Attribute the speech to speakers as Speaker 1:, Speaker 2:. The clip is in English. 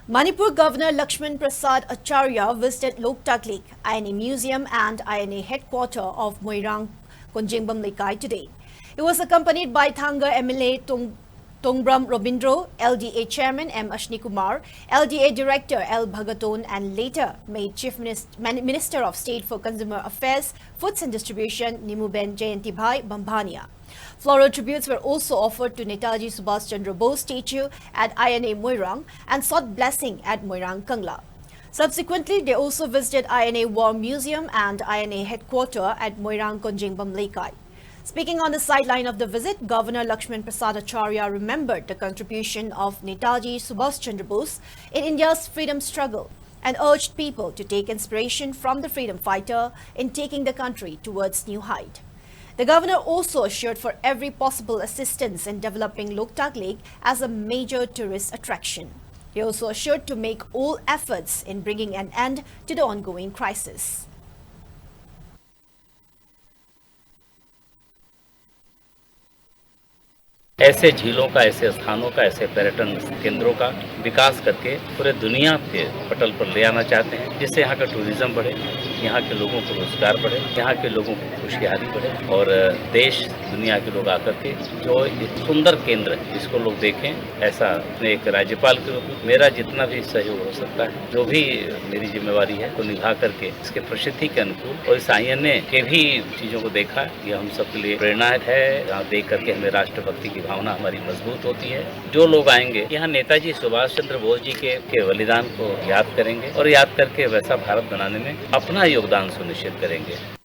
Speaker 1: Manipur Governor Lakshman Prasad Acharya visited Loktak Lake, INA Museum and INA headquarters of Moirang Konjingbam Lekai today. He was accompanied by Thanga MLA Tongbram Robindro, LDA Chairman M. Ashni Kumar, LDA Director L. Bhagaton, and later made Chief Minister of State for Consumer Affairs, Foods and Distribution Nimuben Jayantibhai Bambhania. Floral tributes were also offered to Netaji Subhash Chandra Bose statue at INA Moirang and sought blessing at Moirang Kangla. Subsequently, they also visited INA War Museum and INA headquarters at Moirang Konjingbam Lekai. Speaking on the sideline of the visit, Governor Lakshman Prasad Acharya remembered the contribution of Netaji Subhash Chandra Bose in India's freedom struggle and urged people to take inspiration from the freedom fighter in taking the country towards new height. The governor also assured for every possible assistance in developing Loktak Lake as a major tourist attraction. He also assured to make all efforts in bringing an end to the ongoing crisis.
Speaker 2: ऐसे झीलों का, ऐसे स्थानों का, ऐसे पर्यटन केंद्रों का विकास करके पूरे दुनिया के पटल पर ले आना चाहते हैं, जिससे यहाँ का टूरिज्म बढ़े, यहाँ के लोगों को रोजगार बढ़े, यहाँ के लोगों को खुशहाली बढ़े और देश दुनिया के लोग आकर के जो एक सुंदर केंद्र है इसको लोग देखें। ऐसा एक राज्यपाल के रूप में मेरा जितना भी सहयोग हो सकता है, जो भी मेरी जिम्मेवारी है, तो निभा करके इसके प्रसिद्धि के अनुकूल और इस INA के भी चीज़ों को देखा, ये हम सबके लिए प्रेरणा है। यहाँ देख करके हमें राष्ट्रभक्ति की भावना हमारी मजबूत होती है। जो लोग आएंगे यहाँ नेताजी सुभाष चंद्र बोस जी के बलिदान को याद करेंगे और याद करके वैसा भारत बनाने में अपना योगदान सुनिश्चित करेंगे।